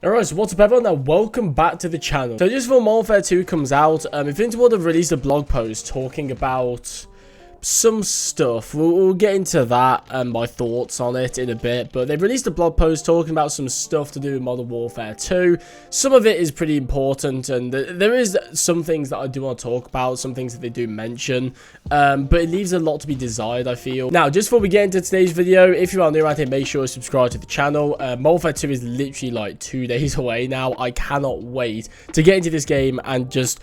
Alright, so what's up everyone, and welcome back to the channel. So just before Modern Warfare 2 comes out, Infinity Ward have released a blog post talking about some stuff. We'll get into that and my thoughts on it in a bit, but they've released a blog post talking about some stuff to do with Modern Warfare 2. Some of it is pretty important, and there is some things that I do want to talk about, some things that they do mention, but it leaves a lot to be desired, I feel. Now, just before we get into today's video, if you are new around here, make sure to subscribe to the channel. Modern Warfare 2 is literally like 2 days away now. I cannot wait to get into this game and just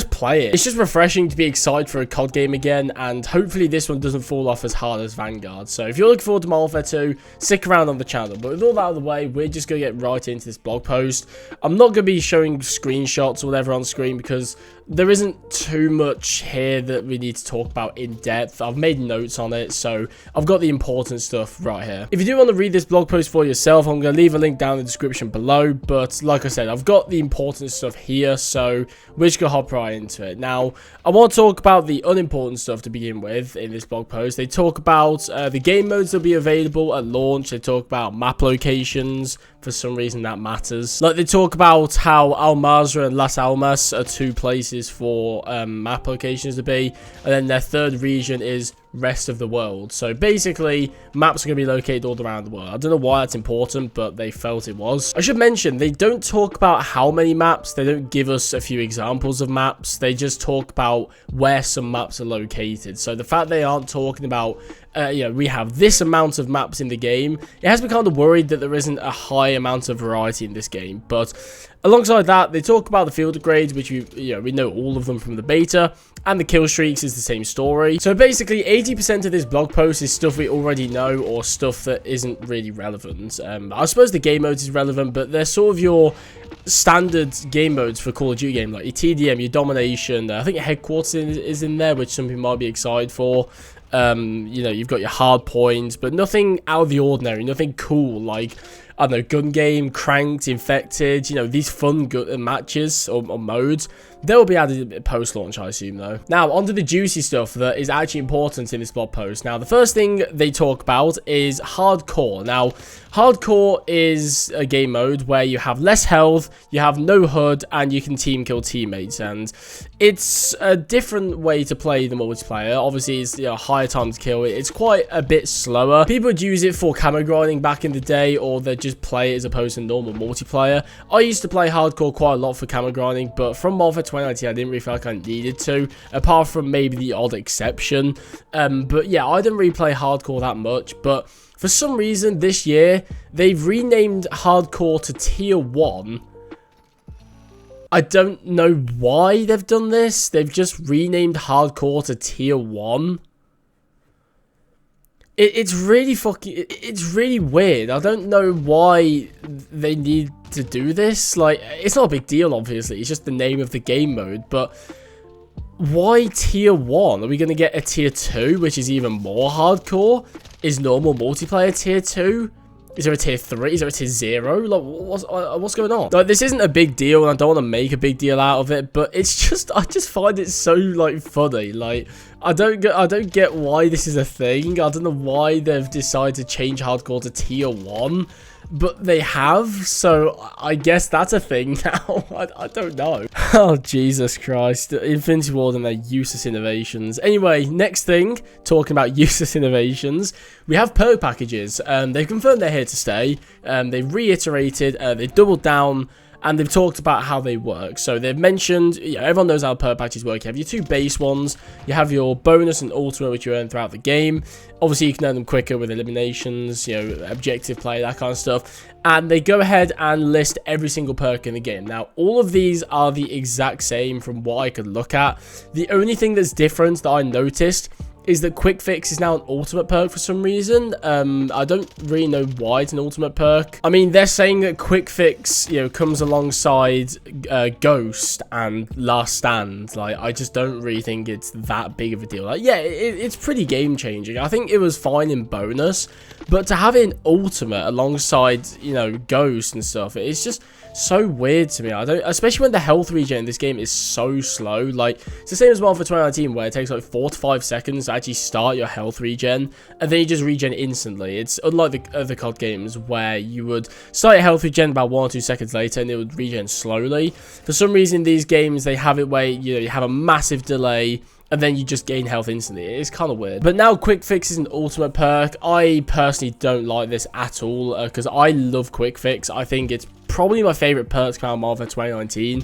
play it. It's just refreshing to be excited for a COD game again, and hopefully this one doesn't fall off as hard as Vanguard. So if you're looking forward to Modern Warfare 2, stick around on the channel. But with all that out of the way, we're just going to get right into this blog post. I'm not going to be showing screenshots or whatever on screen because there isn't too much here that we need to talk about in depth. I've made notes on it, so I've got the important stuff right here. If you do want to read this blog post for yourself, I'm going to leave a link down in the description below. But like I said, I've got the important stuff here, so we're just going to hop right into it. Now, I want to talk about the unimportant stuff to begin with in this blog post. They talk about the game modes that will be available at launch. They talk about map locations. For some reason that matters. Like, they talk about how Al Mazrah and Las Almas are two places for map locations to be, and then their third region is rest of the world. So basically, maps are going to be located all around the world. I don't know why that's important, but they felt it was. I should mention, they don't talk about how many maps. They don't give us a few examples of maps. They just talk about where some maps are located. So the fact they aren't talking about we have this amount of maps in the game, it has me kind of worried that there isn't a high amount of variety in this game. But alongside that, they talk about the field upgrades, which we know all of them from the beta, and the kill streaks is the same story. So basically, 80% of this blog post is stuff we already know or stuff that isn't really relevant. I suppose the game modes is relevant, but they're sort of your standard game modes for Call of Duty game, like your TDM, your domination. I think headquarters is in there, which some people might be excited for. You've got your hard points, but nothing out of the ordinary, nothing cool like, I don't know, gun game, cranked, infected, these fun matches or modes. They will be added post-launch, I assume, though. Now, onto the juicy stuff that is actually important in this blog post. Now, the first thing they talk about is hardcore. Now, hardcore is a game mode where you have less health, you have no HUD, and you can team kill teammates. And it's a different way to play the multiplayer. Obviously, it's higher time to kill. It's quite a bit slower. People would use it for camo grinding back in the day, or they'd just play it as opposed to normal multiplayer. I used to play hardcore quite a lot for camo grinding, but from Modern Warfare 2019, I didn't really feel like I needed to, apart from maybe the odd exception. But yeah, I didn't really play hardcore that much. But for some reason, this year, they've renamed hardcore to Tier 1. I don't know why they've done this. They've just renamed hardcore to Tier 1. It's really weird. I don't know why they need to do this. Like, it's not a big deal, obviously. It's just the name of the game mode. But why Tier 1? Are we going to get a Tier 2, which is even more hardcore? Is normal multiplayer Tier 2? Is there a Tier 3? Is there a Tier 0? Like, what's going on? Like, this isn't a big deal, and I don't want to make a big deal out of it, but it's just, I just find it so, like, funny. Like, I don't get why this is a thing. I don't know why they've decided to change hardcore to Tier 1. But they have, so I guess that's a thing now. I don't know. Oh, Jesus Christ. Infinity Ward and their useless innovations. Anyway, next thing, talking about useless innovations, we have perk packages. They've confirmed they're here to stay. They've reiterated, they've doubled down, and they've talked about how they work. So they've mentioned, everyone knows how perk packages work. You have your two base ones. You have your bonus and ultimate, which you earn throughout the game. Obviously, you can earn them quicker with eliminations, objective play, that kind of stuff. And they go ahead and list every single perk in the game. Now, all of these are the exact same from what I could look at. The only thing that's different that I noticed is that Quick Fix is now an ultimate perk for some reason. I don't really know why it's an ultimate perk. I mean, they're saying that Quick Fix, comes alongside Ghost and Last Stand. Like, I just don't really think it's that big of a deal. Like, yeah, it's pretty game changing. I think it was fine in bonus, but to have it in ultimate alongside, Ghost and stuff, it's just so weird to me. Especially when the health regen in this game is so slow. Like, it's the same as well for 2019, where it takes like 4 to 5 seconds to actually start your health regen, and then you just regen instantly. It's unlike the other COD games where you would start your health regen about 1 or 2 seconds later, and it would regen slowly. For some reason, these games, they have it where, you know, you have a massive delay, and then you just gain health instantly. It's kind of weird. But now Quick Fix is an ultimate perk. I personally don't like this at all, because I love Quick Fix. I think it's probably my favorite perk to come out of Modern Warfare 2019.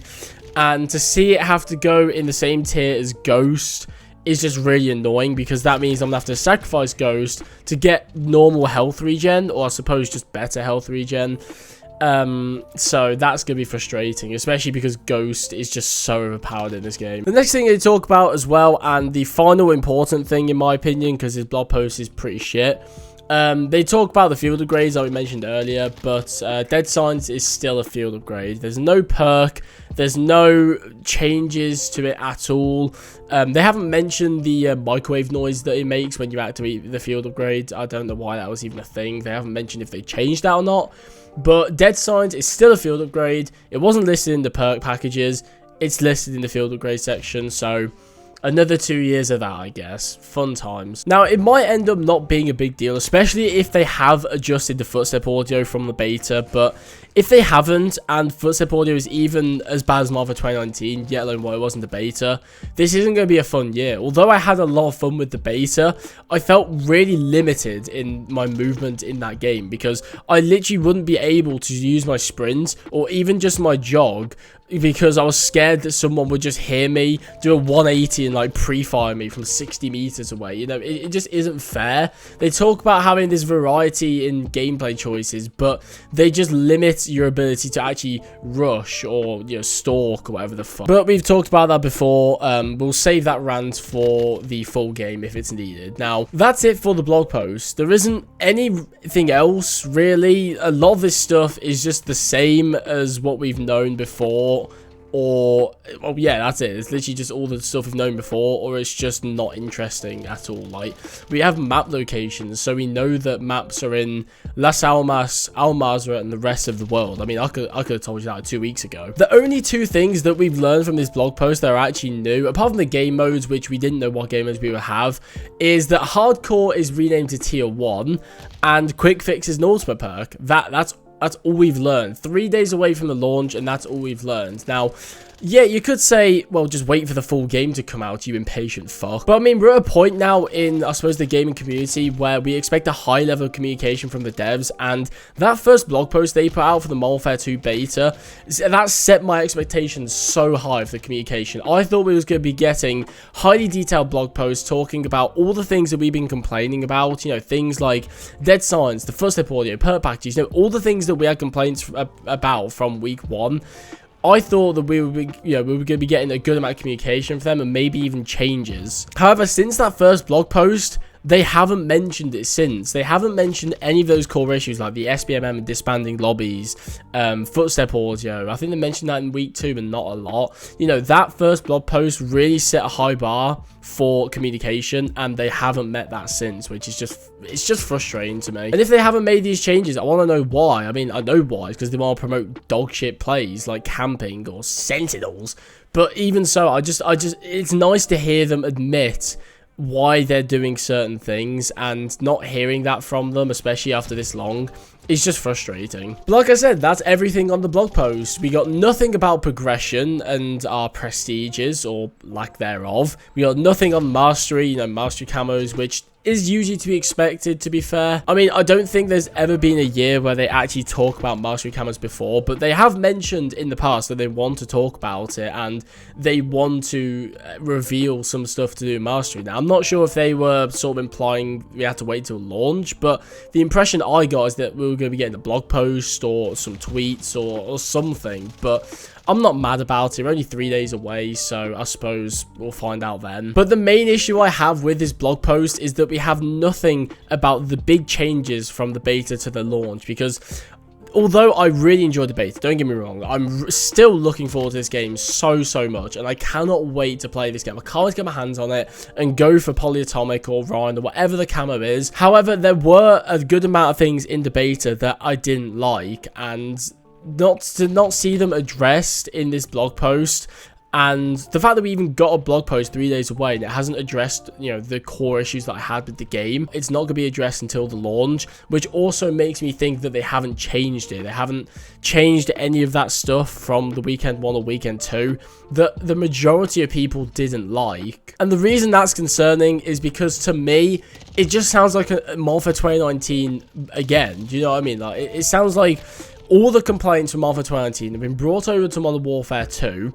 And to see it have to go in the same tier as Ghost is just really annoying, because that means I'm going to have to sacrifice Ghost to get normal health regen, or I suppose just better health regen. So that's going to be frustrating, especially because Ghost is just so overpowered in this game. The next thing to talk about as well, and the final important thing in my opinion, because his blog post is pretty shit. They talk about the field upgrades that we mentioned earlier, but Dead Science is still a field upgrade. There's no perk, there's no changes to it at all. They haven't mentioned the microwave noise that it makes when you activate the field upgrade. I don't know why that was even a thing. They haven't mentioned if they changed that or not. But Dead Science is still a field upgrade. It wasn't listed in the perk packages. It's listed in the field upgrade section, so another 2 years of that, I guess. Fun times. Now, it might end up not being a big deal, especially if they have adjusted the footstep audio from the beta, but if they haven't, and footstep audio is even as bad as Modern Warfare 2019, yet alone what it was in the beta, this isn't going to be a fun year. Although I had a lot of fun with the beta, I felt really limited in my movement in that game, because I literally wouldn't be able to use my sprint, or even just my jog, because I was scared that someone would just hear me, do a 180 and like pre-fire me from 60 meters away. You know, it just isn't fair. They talk about having this variety in gameplay choices, but they just limit your ability to actually rush or, you know, stalk or whatever the fuck. But we've talked about that before. We'll save that rant for the full game if it's needed. Now, that's it for the blog post. There isn't anything else really. A lot of this stuff is just the same as what we've known before. Or, well, yeah, that's it. It's literally just all the stuff we've known before, or it's just not interesting at all. Like, we have map locations, so we know that maps are in Las Almas, Al Mazrah, and the rest of the world. I mean, I could have told you that 2 weeks ago. The only two things that we've learned from this blog post that are actually new, apart from the game modes, which we didn't know what game modes we would have, is that Hardcore is renamed to Tier 1, and Quick Fix is an ultimate perk. That's all we've learned. 3 days away from the launch, and that's all we've learned. Now, yeah, you could say, well, just wait for the full game to come out, you impatient fuck. But I mean, we're at a point now in, I suppose, the gaming community where we expect a high level of communication from the devs, and that first blog post they put out for the Modern Warfare 2 beta, that set my expectations so high for the communication. I thought we was going to be getting highly detailed blog posts talking about all the things that we've been complaining about, you know, things like Dead Science, the footstep audio, perk packages, you know, all the things that we had complaints about from week 1. I thought that we were going to be getting a good amount of communication from them, and maybe even changes. However, since that first blog post, they haven't mentioned it since. They haven't mentioned any of those core issues like the SBMM and disbanding lobbies, footstep audio. I think they mentioned that in week 2, but not a lot. You know, that first blog post really set a high bar for communication, and they haven't met that since, which is just frustrating to me. And if they haven't made these changes, I want to know why. I mean, I know why. It's because they want to promote dog shit plays like camping or sentinels. But even so, it's nice to hear them admit why they're doing certain things, and not hearing that from them, especially after this long, is just frustrating. But like I said, that's everything on the blog post. We got nothing about progression and our prestiges, or lack thereof. We got nothing on mastery, you know, mastery camos, which is usually to be expected, to be fair. I mean, I don't think there's ever been a year where they actually talk about mastery camos before, but they have mentioned in the past that they want to talk about it, and they want to reveal some stuff to do with mastery. Now, I'm not sure if they were sort of implying we had to wait till launch, but the impression I got is that we were going to be getting a blog post or some tweets or something, but I'm not mad about it. We're only 3 days away, so I suppose we'll find out then. But the main issue I have with this blog post is that we have nothing about the big changes from the beta to the launch, because although I really enjoyed the beta, don't get me wrong, I'm still looking forward to this game so much, and I cannot wait to play this game. I can't wait to get my hands on it and go for Polyatomic or Ryan or whatever the camo is. However, there were a good amount of things in the beta that I didn't like, and to not see them addressed in this blog post, And the fact that we even got a blog post 3 days away and it hasn't addressed, you know, the core issues that I had with the game, it's not going to be addressed until the launch, which also makes me think that they haven't changed it. They haven't changed any of that stuff from the weekend 1 or weekend 2 that the majority of people didn't like. And the reason that's concerning is because, to me, it just sounds like a Modern Warfare 2019 again. Do you know what I mean? Like, it sounds like all the complaints from Modern Warfare 2019 have been brought over to Modern Warfare 2.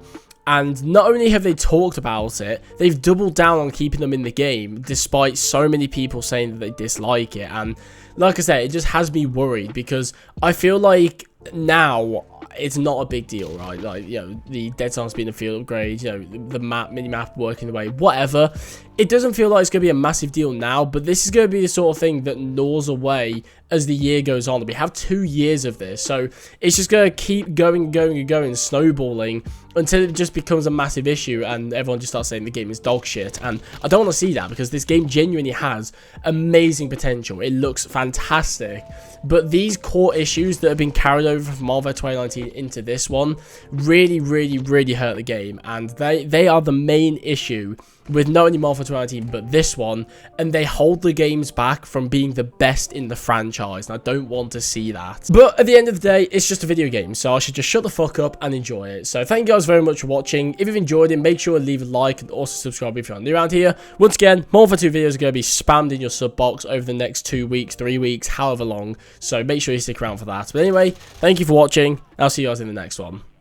And not only have they talked about it, they've doubled down on keeping them in the game, despite so many people saying that they dislike it. And like I said, it just has me worried, because I feel like now it's not a big deal, right? Like, you know, the dead time's been a field upgrade, you know, the mini-map working the way, whatever. It doesn't feel like it's going to be a massive deal now, but this is going to be the sort of thing that gnaws away as the year goes on. We have 2 years of this, so it's just going to keep going, snowballing until it just becomes a massive issue and everyone just starts saying the game is dog shit. And I don't want to see that, because this game genuinely has amazing potential. It looks fantastic, but these core issues that have been carried over from Modern Warfare 2019 into this one really hurt the game, and they are the main issue with not only Modern Warfare 2019 but this one, and they hold the games back from being the best in the franchise, and I don't want to see that. But at the end of the day, it's just a video game, so I should just shut the fuck up and enjoy it. So thank you guys very much for watching. If you've enjoyed it, make sure to leave a like and also subscribe if you're new around here. Once again, Modern Warfare 2 videos are going to be spammed in your sub box over the next 2 weeks, 3 weeks, however long, so make sure you stick around for that. But anyway, thank you for watching. I'll see you guys in the next one.